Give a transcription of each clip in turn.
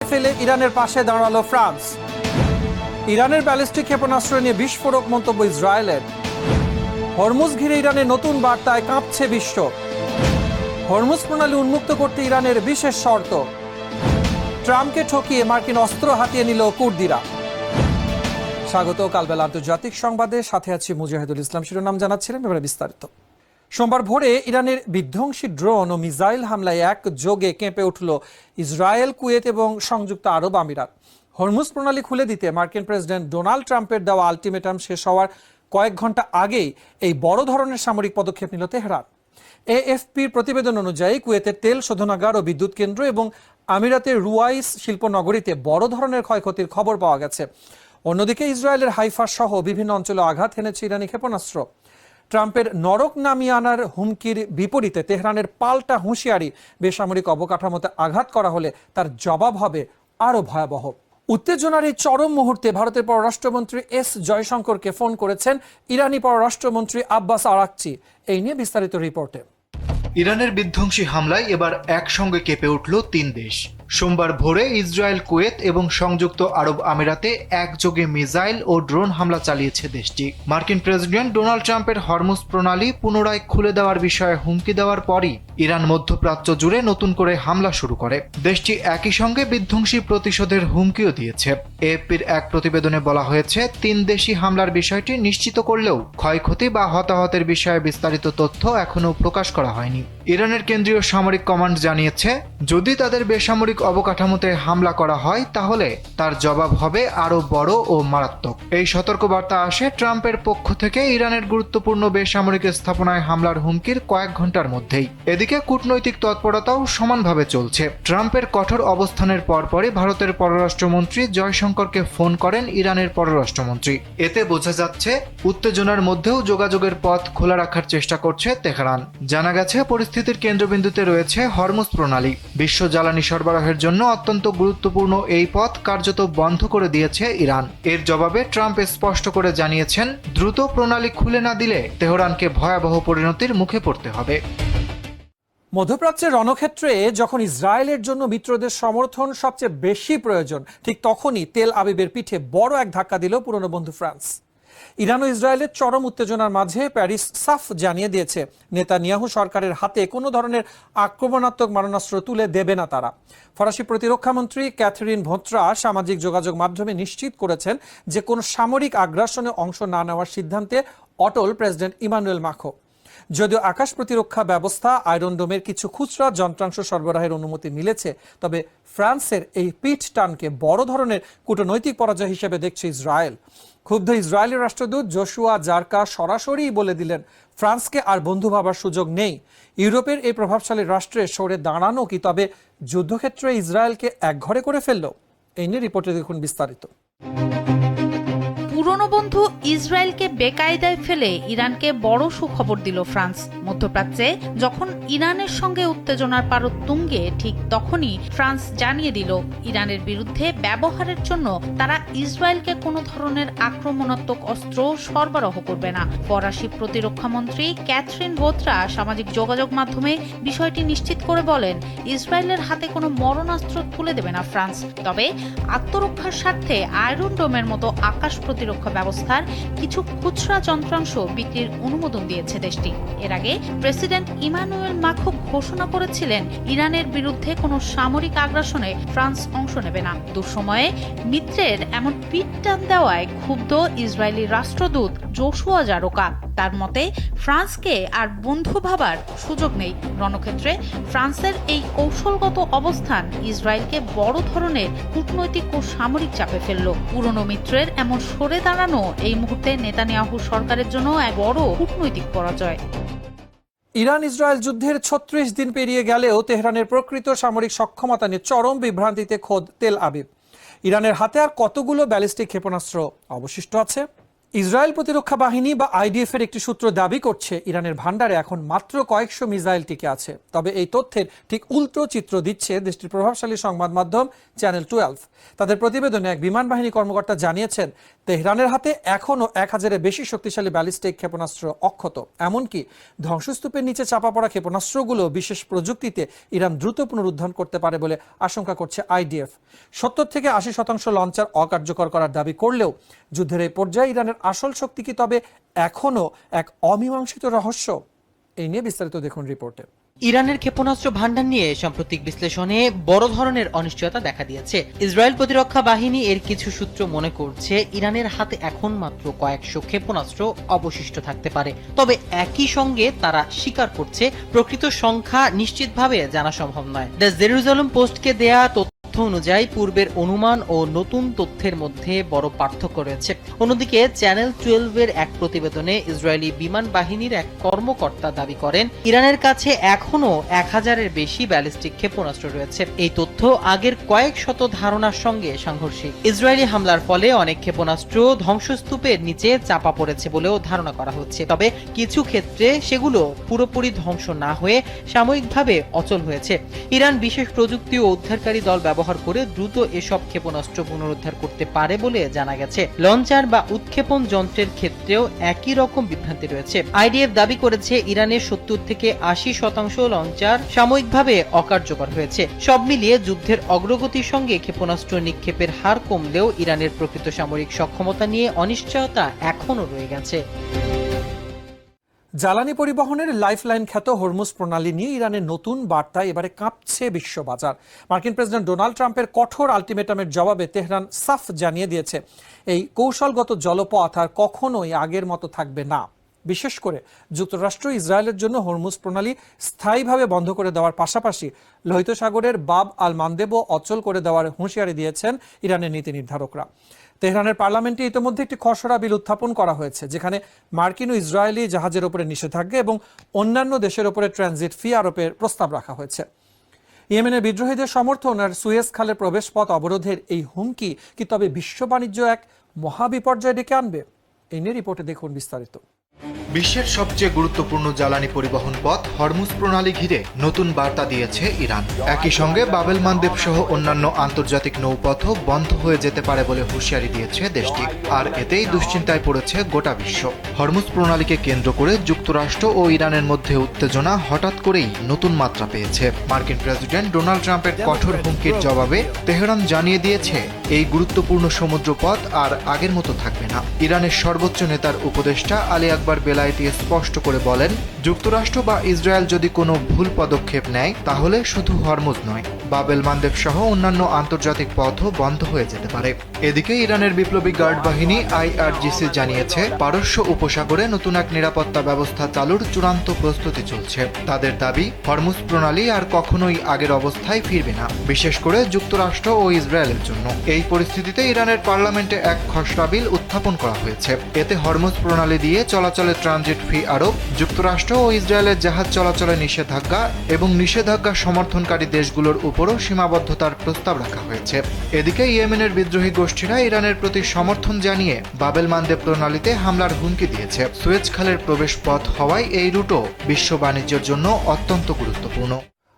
ফেলে ইরানের পাশে দাঁড়ালো ফ্রান্স। ইরানের ব্যালিস্টিক ক্ষেপণাস্ত্র নিয়ে বিস্ফোরক মন্তব্য ইসরায়েলের। হরমুজ ঘিরে ইরানের নতুন বার্তায় কাঁপছে বিশ্ব। হরমুজ প্রণালী উন্মুক্ত করতে ইরানের বিশেষ শর্ত। ট্রাম্পকে ঠকিয়ে মার্কিন অস্ত্র হাতিয়ে নিল কুর্দিরা। স্বাগত কালবেলা আন্তর্জাতিক সংবাদে, সাথে আছি মুজাহিদুল ইসলাম। শিরোনাম জানাচ্ছিলেন, এবারে বিস্তারিত। সোমবার ভোরে ইরানের বিধ্বংসী ড্রোন ও মিসাইল হামলায় একযোগে কেঁপে উঠল ইসরায়েল, কুয়েত এবং সংযুক্ত আরব আমিরাত। হরমুজ প্রণালী খুলে দিতে মার্কিন প্রেসিডেন্ট ডোনাল্ড ট্রাম্পের দেওয়া আলটিমেটাম শেষ হওয়ার কয়েক ঘন্টা আগেই এই বড় ধরনের সামরিক পদক্ষেপ নিল তেহরান। এএফপির প্রতিবেদন অনুযায়ী কুয়েতের তেল শোধনাগার ও বিদ্যুৎ কেন্দ্র এবং আমিরাতের রুয়াইস শিল্পনগরীতে বড় ধরনের ক্ষয়ক্ষতির খবর পাওয়া গেছে। অন্যদিকে ইসরায়েলের হাইফা সহ বিভিন্ন অঞ্চলে আঘাত হেনেছে ইরানি ক্ষেপণাস্ত্র। ট্রাম্পের নরক নামিয়ে আনার হুমকির বিপরীতে তেহরানের পাল্টা হুঁশিয়ারি, বেসামরিক অবকাঠামোতে আঘাত করা হলে তার জবাব হবে আরও ভয়াবহ। উত্তেজনার এই চরম মুহূর্তে ভারতের পররাষ্ট্রমন্ত্রী এস জয়শঙ্করকে ফোন করেছেন ইরানি পররাষ্ট্রমন্ত্রী আব্বাস আরাকচি। এই নিয়ে বিস্তারিত রিপোর্টে। ইরানের বিধ্বংসী হামলায় এবার একসঙ্গে কেঁপে উঠল তিন দেশ। সোমবার ভোরে ইসরায়েল, কুয়েত এবং সংযুক্ত আরব আমিরাতে একযোগে মিসাইল ও ড্রোন হামলা চালিয়েছে দেশটি। মার্কিন প্রেসিডেন্ট ডোনাল্ড ট্রাম্পের হরমুজ প্রণালী পুনরায় খুলে দেওয়ার বিষয়ে হুমকি দেওয়ার পরই ইরান মধ্যপ্রাচ্য জুড়ে নতুন করে হামলা শুরু করে। দেশটি একই সঙ্গে বিধ্বংসী প্রতিশোধের হুমকিও দিয়েছে। এএফপির এক প্রতিবেদনে বলা হয়েছে, তিন দেশই হামলার বিষয়টি নিশ্চিত করলেও ক্ষয়ক্ষতি বা হতাহতের বিষয়ে বিস্তারিত তথ্য এখনও প্রকাশ করা হয়নি। ইরানের কেন্দ্রীয় সামরিক কমান্ড জানিয়েছে, যদি তাদের বেসামরিক অবকাঠামোতে হামলা করা হয় তাহলে তার জবাব হবে আরও বড় ও মারাত্মক। এই সতর্কবার্তা আসে ট্রাম্পের পক্ষ থেকে ইরানের গুরুত্বপূর্ণ বেসামরিক স্থাপনায় হামলার হুমকির কয়েক ঘন্টার মধ্যেই। এদিকে কূটনৈতিক তৎপরতাও সমানভাবে চলছে। ট্রাম্পের কঠোর অবস্থানের পরপরই ভারতের পররাষ্ট্রমন্ত্রী জয়শঙ্করকে ফোন করেন ইরানের পররাষ্ট্রমন্ত্রী। এতে বোঝা যাচ্ছে, উত্তেজনার মধ্যেও যোগাযোগের পথ খোলা রাখার চেষ্টা করছে তেহরান। জানা গেছে, পরিস্থিতির কেন্দ্রবিন্দুতে রয়েছে হরমুজ প্রণালী। বিশ্ব জ্বালানি সরবরাহের জন্য অত্যন্ত গুরুত্বপূর্ণ এই পথ কার্যত বন্ধ করে দিয়েছে ইরান। এর জবাবে ট্রাম্প স্পষ্ট করে জানিয়েছেন, দ্রুত প্রণালী খুলে না দিলে তেহরানকে ভয়াবহ পরিণতির মুখে পড়তে হবে। মধ্যপ্রাচ্যের রণক্ষেত্রে যখন ইসরায়েলের জন্য মিত্রদের সমর্থন সবচেয়ে বেশি প্রয়োজন, ঠিক তখনই তেল আবিবের পিঠে বড় এক ধাক্কা দিল পুরনো বন্ধু ফ্রান্স। ইরান ও ইসরায়েলের চরম উত্তেজনার মাঝে প্যারিস সাফ জানিয়ে দিয়েছে, নেতানিয়াহু সরকারের হাতে কোনো ধরনের আক্রমণাত্মক মারণাস্ত্র তুলে দেবে না তারা। ফরাসি প্রতিরক্ষামন্ত্রী ক্যাথরিন ভোত্রা সামাজিক যোগাযোগ মাধ্যমে নিশ্চিত করেছেন যে কোনো সামরিক আগ্রাসনে অংশ না নেওয়ার সিদ্ধান্তে অটল প্রেসিডেন্ট ইমানুয়েল মাখো। যদিও আকাশ প্রতিরক্ষা ব্যবস্থা আয়রন ডোমের কিছু খুচরা যন্ত্রাংশ সরবরাহের অনুমতি মিলেছে, তবে ফ্রান্সের এই পিঠ টানকে বড় ধরনের কূটনৈতিক পরাজয় হিসেবে দেখছে ইসরায়েল। ক্ষুব্ধ ইসরায়েলের রাষ্ট্রদূত জোশুয়া জারকা সরাসরি বলে দিলেন, ফ্রান্সকে আর বন্ধু ভাবার সুযোগ নেই। ইউরোপের এই প্রভাবশালী রাষ্ট্রে সরে দাঁড়ানো কি তবে যুদ্ধক্ষেত্রে ইসরায়েলকে একঘরে করে ফেলল? এই নিয়ে রিপোর্টে দেখুন বিস্তারিত। পুরনো বন্ধু ইসরায়েলকে বেকায়দায় ফেলে ইরানকে বড় সুখবর দিল ফ্রান্স। মধ্যপ্রাচ্যে যখন ইরানের সঙ্গে উত্তেজনার পারদ তুঙ্গে, ঠিক তখনই ফ্রান্স জানিয়ে দিল ইরানের বিরুদ্ধে ব্যবহারের জন্য তারা ইসরায়েলকে কোনো ধরনের আক্রমণাত্মক অস্ত্র সরবরাহ করবে না। ফরাসি প্রতিরক্ষামন্ত্রী ক্যাথরিন ভোত্রা সামাজিক যোগাযোগ মাধ্যমে বিষয়টি নিশ্চিত করে বলেন, ইসরায়েলের হাতে কোনো মরণাস্ত্র তুলে দেবে না ফ্রান্স, তবে আত্মরক্ষার স্বার্থে আয়রন ডোমের মতো আকাশ প্রতিরক্ষা ব্যবস্থার কিছু খুচরা যন্ত্রাংশ বিক্রির অনুমোদন দিয়েছে দেশটি। এর আগে প্রেসিডেন্ট ইমানুয়েল মাখো ঘোষণা করেছিলেন, ইরানের বিরুদ্ধে কোনো সামরিক আগ্রাসনে ফ্রান্স অংশ নেবে না। দুঃসময়ে মিত্রের এমন পিঠ টান দেওয়ায় ক্ষুব্ধ ইসরায়েলি রাষ্ট্রদূত জোশুয়া জারকা। তার মতে, ফ্রান্সকে আর বন্ধু ভাবার সুযোগ নেই। রণক্ষেত্রে ফ্রান্সের এই কৌশলগত অবস্থান ইসরায়েলকে বড় ধরনের কূটনৈতিক ও সামরিক চাপে ফেলল। পুরনো মিত্রের এমন সরে দাঁড়ানো এই মুহূর্তে নেতানিয়াহু সরকারের জন্য এক বড় কূটনৈতিক পরাজয়। ইরান ইসরায়েল যুদ্ধের ৩৬ দিন পেরিয়ে গেলেও তেহরানের প্রকৃত সামরিক সক্ষমতা নিয়ে চরম বিভ্রান্তিতে খোদ তেল আবিব। ইরানের হাতে আর কতগুলো ব্যালিস্টিক ক্ষেপণাস্ত্র অবশিষ্ট আছে? ইসরায়েল প্রতিরক্ষা বাহিনী বা আইডিএফ এর একটি সূত্র দাবি করছে ইরানের ভান্ডারে এখন মাত্র কয়েকশো মিসাইল টিকে আছে। তবে এই তথ্যের ঠিক উল্টো চিত্র দিচ্ছে দেশটির প্রভাবশালী সংবাদ মাধ্যম চ্যানেল 12। তাদের প্রতিবেদনে এক বিমান বাহিনী কর্মকর্তা জানিয়েছেন তেহরানের হাতে এখনও 1000-এর বেশি শক্তিশালী ব্যালিস্টিক ক্ষেপণাস্ত্র অক্ষত। এমনকি ধ্বংসস্তূপের নিচে চাপা পড়া ক্ষেপণাস্ত্রগুলো বিশেষ প্রযুক্তিতে ইরান দ্রুত পুনরুদ্ধার করতে পারে বলে আশঙ্কা করছে আইডিএফ। 70 থেকে 80% লঞ্চার অকার্যকর করার দাবি করলেও যুদ্ধের এই পর্যায়ে ইরানের আসল শক্তি কি তবে এখনো এক অমীমাংসিত রহস্য? এই নিয়ে বিস্তারিত দেখুন রিপোর্টে। ইরানের ক্ষেপণাস্ত্র ভান্ডার নিয়ে সাম্প্রতিক বিশ্লেষণে বড় ধরনের অনিশ্চয়তা দেখা দিয়েছে। ইসরায়েল প্রতিরক্ষা বাহিনী এর কিছু সূত্র মনে করছে ইরানের হাতে এখন মাত্র কয়েকশো ক্ষেপণাস্ত্র অবশিষ্ট থাকতে পারে। তবে একই সঙ্গে তারা স্বীকার করছে প্রকৃত সংখ্যা নিশ্চিতভাবে জানা সম্ভব নয়। দ্য জেরুজালেম পোস্টকে দেয়া তথ্য অনুযায়ী পূর্বের অনুমান ও নতুন তথ্যের মধ্যে বড় পার্থক্য রয়েছে। অন্যদিকে চ্যানেল 12-এর এক প্রতিবেদনে ইসরায়েলি বিমান বাহিনীর এক কর্মকর্তা দাবি করেন ইরানের কাছে এখনো 1000-এর বেশি ব্যালিস্টিক ক্ষেপণাস্ত্র রয়েছে। এই তথ্য আগের কয়েক শত ধারণার সঙ্গে সাংঘর্ষিক। ইসরায়েলি হামলার ফলে অনেক ক্ষেপণাস্ত্র ধ্বংসস্তূপের নিচে চাপা পড়েছে বলেও ধারণা করা হচ্ছে। তবে কিছু ক্ষেত্রে সেগুলো পুরোপুরি ধ্বংস না হয়ে সাময়িকভাবে অচল হয়েছে। ইরান বিশেষ প্রযুক্তি ও উদ্ধারকারী দল ব্যবহার করে দ্রুত এসব ক্ষেপণাস্ত্র পুনরুদ্ধার করতে পারে বলে জানা গেছে। লঞ্চার বা উৎক্ষেপণ যন্ত্রের ক্ষেত্রেও একই রকম বিভ্রান্তি রয়েছে। আইডিএফ দাবি করেছে ইরানের 70 থেকে 80% লঞ্চার সাময়িকভাবে অকার্যকর হয়েছে। সব মিলিয়ে যুদ্ধের অগ্রগতির সঙ্গে ক্ষেপণাস্ত্র নিক্ষেপের হার কমলেও ইরানের প্রকৃত সামরিক সক্ষমতা নিয়ে অনিশ্চয়তা এখনো রয়ে গেছে। জ্বালানি পরিবহনের লাইফলাইন খ্যাত হরমুজ প্রণালী নিয়ে ইরানের নতুন বার্তায় এবারে কাঁপছে বিশ্ববাজার। মার্কিন প্রেসিডেন্ট ডোনাল্ড ট্রাম্পের কঠোর আলটিমেটামের জবাবে তেহরান সাফ জানিয়ে দিয়েছে এই কৌশলগত জলপথ আর কখনোই আগের মতো থাকবে না। বিশেষ করে যুক্তরাষ্ট্র ইসরায়েলের জন্য হরমুজ প্রণালী স্থায়ীভাবে বন্ধ করে দেওয়ার পাশাপাশি লোহিত সাগরের বাব আল মান্দেবও অচল করে দেওয়ার হুঁশিয়ারি দিয়েছেন ইরানের নীতি নির্ধারকরা। তেহরানের পার্লামেন্টে ইতিমধ্যে একটি খসড়া বিল উত্থাপন করা হয়েছে, যেখানে মার্কিন ও ইসরায়েলি জাহাজের উপরে নিষেধাজ্ঞা এবং অন্যান্য দেশের উপরে ট্রানজিট ফি আরোপের প্রস্তাব রাখা হয়েছে। ইয়েমেনের বিদ্রোহীদের সমর্থন আর সুয়েজ খালের প্রবেশপথ অবরোধের এই হুমকি কি তবে বিশ্ব বাণিজ্য এক মহাবিপর্যয় ডেকে আনবে? এই নিয়ে রিপোর্টে দেখুন বিস্তারিত। বিশ্বের সবচেয়ে গুরুত্বপূর্ণ জ্বালানি পরিবহন পথ হরমুজ প্রণালী ঘিরে নতুন বার্তা দিয়েছে ইরান। একই সঙ্গে বাবেল মানদেব সহ অন্যান্য আন্তর্জাতিক নৌপথও বন্ধ হয়ে যেতে পারে বলে হুঁশিয়ারি দিয়েছে দেশটি। আর এতেই দুশ্চিন্তায় পড়েছে গোটা বিশ্ব। হরমুজ প্রণালীকে কেন্দ্র করে যুক্তরাষ্ট্র ও ইরানের মধ্যে উত্তেজনা হঠাৎ করেই নতুন মাত্রা পেয়েছে। মার্কিন প্রেসিডেন্ট ডোনাল্ড ট্রাম্পের কঠোর হুমকির জবাবে তেহরান জানিয়ে দিয়েছে এই গুরুত্বপূর্ণ সমুদ্রপথ আর আগের মতো থাকবে না। ইরানের সর্বোচ্চ নেতার উপদেষ্টা আলী আকবর বেলায়েতি স্পষ্ট করে বলেন, যুক্তরাষ্ট্র বা ইসরায়েল যদি কোনো ভুল পদক্ষেপ নেয় তাহলে শুধু হরমুজ নয়, বাবেল মানদেব সহ অন্যান্য আন্তর্জাতিক পথও বন্ধ হয়ে যেতে পারে। এদিকে ইরানের বিপ্লবী গার্ড বাহিনী IRGC জানিয়েছে পারস্য উপসাগরে নতুন এক নিরাপত্তা ব্যবস্থা চালুর চূড়ান্ত প্রস্তুতি চলছে। তাদের দাবি, হরমুজ প্রণালী আর কখনোই আগের অবস্থায় ফিরবে না, বিশেষ করে যুক্তরাষ্ট্র ও ইসরায়েলের জন্য। এই পরিস্থিতিতে ইরানের পার্লামেন্টে এক খসড়া বিল উত্থাপন করা হয়েছে। এতে হরমুজ প্রণালী দিয়ে চলাচলে ট্রানজিট ফি আরোপ, যুক্তরাষ্ট্র ও ইসরায়েলের জাহাজ চলাচলে নিষেধাজ্ঞা এবং নিষেধাজ্ঞা সমর্থনকারী দেশগুলোর উপরও সীমাবদ্ধতার প্রস্তাব রাখা হয়েছে। এদিকে ইয়েমেনের বিদ্রোহী গোষ্ঠীরা ইরানের প্রতি সমর্থন জানিয়ে বাবেল মানদেব প্রণালীতে হামলার হুমকি দিয়েছে। সুয়েজ খালের প্রবেশ পথ হওয়ায় এই রুটও বিশ্ব বাণিজ্যের জন্য অত্যন্ত গুরুত্বপূর্ণ।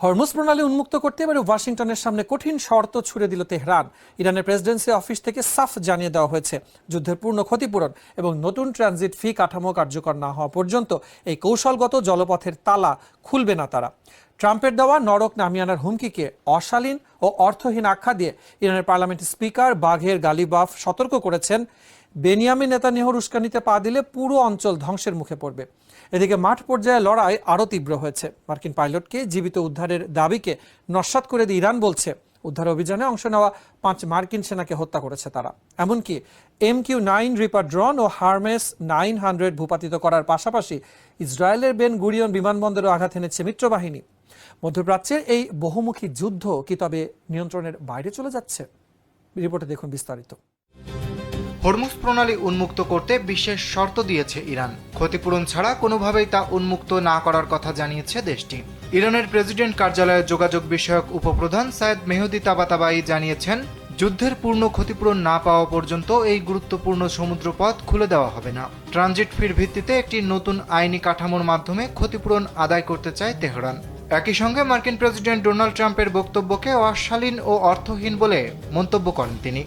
হরমুজ প্রণালী উন্মুক্ত করতে এবারে ওয়াশিংটনের সামনে কঠিন শর্ত ছুড়ে দিল তেহরান। ইরানের প্রেসিডেন্সি অফিস থেকে সাফ জানিয়ে দেওয়া হয়েছে যুদ্ধের পূর্ণ ক্ষতিপূরণ এবং নতুন ট্রানজিট ফি কাঠামো কার্যকর না হওয়া পর্যন্ত এই কৌশলগত জলপথের তালা খুলবে না তারা। ট্রাম্পের দেওয়া নরক নামিয়ে আনার হুমকিকে অশালীন ও অর্থহীন আখ্যা দিয়ে ইরানের পার্লামেন্টের স্পিকার বাঘের গালিবাফ সতর্ক করেছেন, বেনিয়ামিন নেতানিয়াহুর উস্কানিতে পা দিলে পুরো অঞ্চল ধ্বংসের মুখে পড়বে। এদিকে মাঠ পর্যায়ে লড়াই আরও তীব্র হয়েছে। মার্কিন পাইলটকে জীবিত উদ্ধারের দাবিকে নস্যাৎ করে দিয়ে ইরান বলছে উদ্ধার অভিযানে অংশ নেওয়া 5 মার্কিন সেনাকে হত্যা করেছে তারা। এমনকি MQ-9 রিপার ড্রোন ও হারমেস 900 ভূপাতিত করার পাশাপাশি ইসরায়েলের বেন গুরিয়ন বিমানবন্দরে আঘাত এনেছে মিত্রবাহিনী। মধ্যপ্রাচ্যের এই বহুমুখী যুদ্ধ কি তবে নিয়ন্ত্রণের বাইরে চলে যাচ্ছে? রিপোর্টে দেখুন বিস্তারিত। হরমুজ প্রণালী উন্মুক্ত করতে বিশেষ শর্ত দিয়েছে ইরান। ক্ষতিপূরণ ছাড়া কোনোভাবেই তা উন্মুক্ত না করার কথা জানিয়েছে দেশটি। ইরানের প্রেসিডেন্ট কার্যালয়ের যোগাযোগ বিষয়ক উপপ্রধান সায়েদ মেহদি তাবাতাবাই জানিয়েছেন, যুদ্ধের পূর্ণ ক্ষতিপূরণ না পাওয়া পর্যন্ত এই গুরুত্বপূর্ণ সমুদ্রপথ খুলে দেওয়া হবে না। ট্রানজিট ফির ভিত্তিতে একটি নতুন আইনি কাঠামোর মাধ্যমে ক্ষতিপূরণ আদায় করতে চায় তেহরান। একই সঙ্গে মার্কিন প্রেসিডেন্ট ডোনাল্ড ট্রাম্পের বক্তব্যকে অশালীন ও অর্থহীন বলে মন্তব্য করেন তিনি।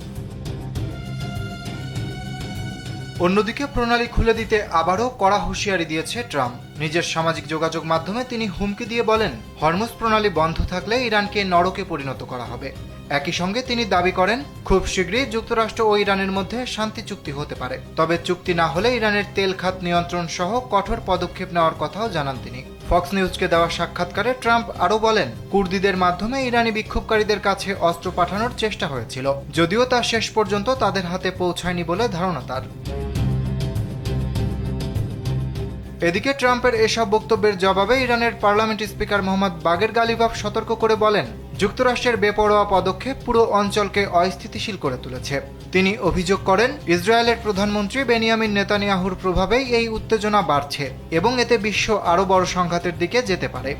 অন্যদিকে প্রণালী খুলে দিতে আবারও কড়া হুঁশিয়ারি দিয়েছে ট্রাম্প। নিজের সামাজিক যোগাযোগ মাধ্যমে তিনি হুমকি দিয়ে বলেন, হরমুজ প্রণালী বন্ধ থাকলে ইরানকে নরকে পরিণত করা হবে। একই সঙ্গে তিনি দাবি করেন, খুব শীঘ্রই যুক্তরাষ্ট্র ও ইরানের মধ্যে শান্তি চুক্তি হতে পারে, তবে চুক্তি না হলে ইরানের তেল খাত নিয়ন্ত্রণ সহ কঠোর পদক্ষেপ নেওয়ার কথাও জানান তিনি। ফক্স নিউজকে দেওয়া সাক্ষাৎকারে ট্রাম্প আরও বলেন, কুর্দিদের মাধ্যমে ইরানি বিক্ষোভকারীদের কাছে অস্ত্র পাঠানোর চেষ্টা হয়েছিল, যদিও তা শেষ পর্যন্ত তাদের হাতে পৌঁছায়নি বলে ধারণা তার। এদিকে ট্রাম্পের এসব বক্তব্যের জবাবে ইরানের পার্লামেন্ট স্পিকার মোহাম্মদ বাগের গালিবাফ সতর্ক করে বলেন, যুক্তরাষ্ট্রের বেপরোয়া পদক্ষেপ পুরো অঞ্চলকে অস্থিতিশীল করে তুলেছে। তিনি অভিযোগ করেন, ইসরায়েলের প্রধানমন্ত্রী বেনিয়ামিন নেতানিয়াহুর প্রভাবেই এই উত্তেজনা বাড়ছে এবং এতে বিশ্ব আরও বড় সংঘাতের দিকে যেতে পারে।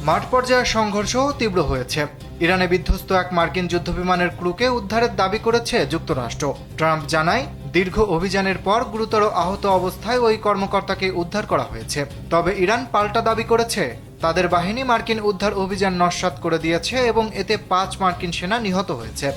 মাঠ পর্যায়ের সংঘর্ষও তীব্র হয়েছে। ইরানে বিধ্বস্ত এক মার্কিন যুদ্ধবিমানের ক্রুকে উদ্ধারের দাবি করেছে যুক্তরাষ্ট্র। ট্রাম্প জানায়, দীর্ঘ অভিযানের পর গুরুতর আহত অবস্থায় ওই কর্মকর্তাকে উদ্ধার করা হয়েছে। তবে ইরান পাল্টা দাবি করেছে, তাদের বাহিনী মার্কিন উদ্ধার অভিযান নস্যাৎ করে দিয়েছে এবং এতে 5 মার্কিন সেনা নিহত হয়েছে।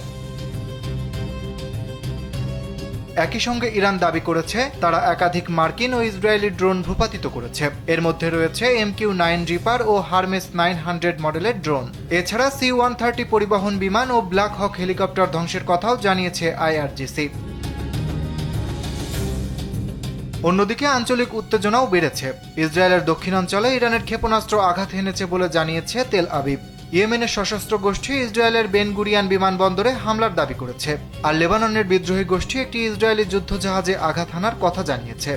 একই সঙ্গে ইরান দাবি করেছে, তারা একাধিক মার্কিন ও ইসরায়েলি ড্রোন ভূপাতিত করেছে। এর মধ্যে রয়েছে MQ-9 রিপার ও হারমেস 900 মডেলের ড্রোন। এছাড়া C-130 পরিবহন বিমান ও ব্ল্যাক হক হেলিকপ্টার ধ্বংসের কথাও জানিয়েছে IRGC। অন্যদিকে আঞ্চলিক উত্তেজনাও বেড়েছে। ইসরায়েলের দক্ষিণাঞ্চলে ইরানের ক্ষেপণাস্ত্র আঘাত হেনেছে বলে জানিয়েছে তেল আবিব। ইয়েমেনের সশস্ত্র গোষ্ঠী ইসরায়েলের বেন গুরিয়ান বিমানবন্দরে হামলার দাবি করেছে, আর লেবাননের বিদ্রোহী গোষ্ঠী একটি ইসরায়েলি যুদ্ধজাহাজে আঘাত হানার কথা জানিয়েছে।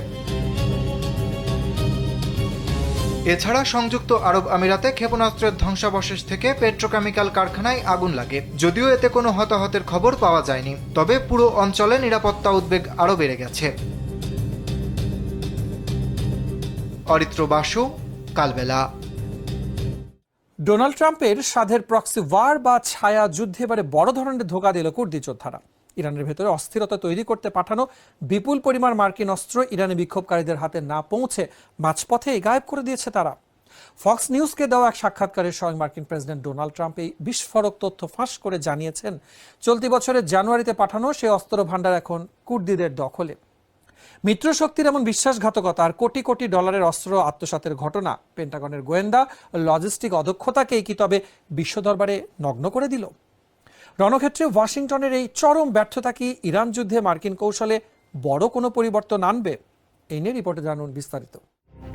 এছাড়া সংযুক্ত আরব আমিরাতে ক্ষেপণাস্ত্রের ধ্বংসাবশেষ থেকে পেট্রোকেমিক্যাল কারখানায় আগুন লাগে, যদিও এতে কোনো হতাহতের খবর পাওয়া যায়নি। তবে পুরো অঞ্চলে নিরাপত্তা উদ্বেগ আরও বেড়ে গেছে। অরিত্র বাসু, কালবেলা। ডোনাল্ড ট্রাম্পের সাধের প্রক্সি ওয়ার বা ছায়া যুদ্ধে এবারে বড় ধরনের ধোঁকা দিল কুর্দি যোদ্ধারা। ইরানের ভেতরে অস্থিরতা তৈরি করতে পাঠানো বিপুল পরিমাণ মার্কিন অস্ত্র ইরানি বিক্ষোভকারীদের হাতে না পৌঁছে মাঝপথে গায়েব করে দিয়েছে তারা। ফক্স নিউজকে দেওয়া এক সাক্ষাৎকারে স্বয়ং মার্কিন প্রেসিডেন্ট ডোনাল্ড ট্রাম্প এই বিস্ফোরক তথ্য ফাঁস করে জানিয়েছেন, চলতি বছরের জানুয়ারিতে পাঠানো সেই অস্ত্র ভাণ্ডার এখন কুর্দিদের দখলে। মিত্রশক্তির এমন বিশ্বাসঘাতকতা আর কোটি কোটি ডলারের অস্ত্র আত্মসাতের ঘটনা পেন্টাগনের গোয়েন্দা লজিস্টিক অদক্ষতাকেই কি তবে বিশ্ব দরবারে নগ্ন করে দিল? রণক্ষেত্রে ওয়াশিংটনের এই চরম ব্যর্থতা কি ইরান যুদ্ধে মার্কিন কৌশলে বড় কোনো পরিবর্তন আনবে? এই নিয়ে রিপোর্টে জানুন বিস্তারিত।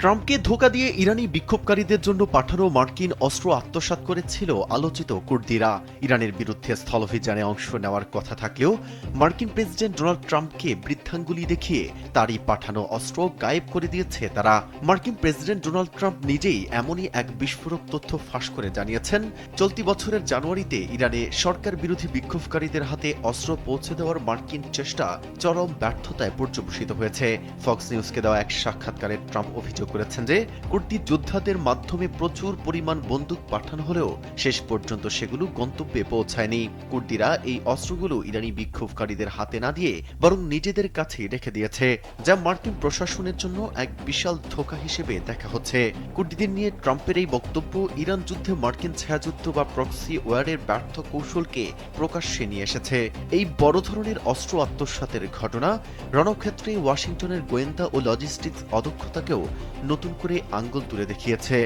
ট্রাম্পকে ধোঁকা দিয়ে ইরানি বিক্ষোভকারীদের জন্য পাঠানো মার্কিন অস্ত্র আত্মসাৎ করেছিল আলোচিত কুর্দিরা। ইরানের বিরুদ্ধে স্থলাভিযানে অংশ নেওয়ার কথা থাকলেও মার্কিন প্রেসিডেন্ট ডোনাল্ড ট্রাম্পকে বৃদ্ধাঙ্গুলি দেখিয়ে তারই পাঠানো অস্ত্র গায়েব করে দিয়েছে তারা। মার্কিন প্রেসিডেন্ট ডোনাল্ড ট্রাম্প নিজেই এমনই এক বিস্ফোরক তথ্য ফাঁস করে জানিয়েছেন, চলতি বছরের জানুয়ারিতে ইরানে সরকার বিরোধী বিক্ষোভকারীদের হাতে অস্ত্র পৌঁছে দেওয়ার মার্কিন চেষ্টা চরম ব্যর্থতায় পর্যবসিত হয়েছে। ফক্স নিউজকে দেওয়া এক সাক্ষাৎকারে ট্রাম্প অভিযোগ করেছেন যে কুর্দি যোদ্ধাদের মাধ্যমে প্রচুর পরিমাণ বন্দুক পাঠানো হলেও শেষ পর্যন্ত সেগুলো গন্তব্যে পৌঁছায়নি। কুর্দিরা এই অস্ত্রগুলো ইরানি বিক্ষোভকারীদের হাতে না দিয়ে বরং নিজেদের কাছেই রেখে দিয়েছে, যা মার্কিন প্রশাসনের জন্য এক বিশাল ধোঁকা হিসেবে দেখা হচ্ছে। কুর্দিদের নিয়ে ট্রাম্পের এই বক্তব্য ইরান যুদ্ধে মার্কিন ছায়াযুদ্ধ বা প্রক্সি ওয়ারের ব্যর্থ কৌশলকে প্রকাশ্যে নিয়ে এসেছে। এই বড় ধরনের অস্ত্র আত্মসাতের ঘটনা রণক্ষেত্রে ওয়াশিংটনের গোয়েন্দা ও লজিস্টিক্স অদক্ষতাকেও নতুন করে আঙ্গুল তুলে দেখিয়েছে।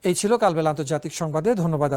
এই ছিল কালবেলা আন্তর্জাতিক সংবাদে। ধন্যবাদ।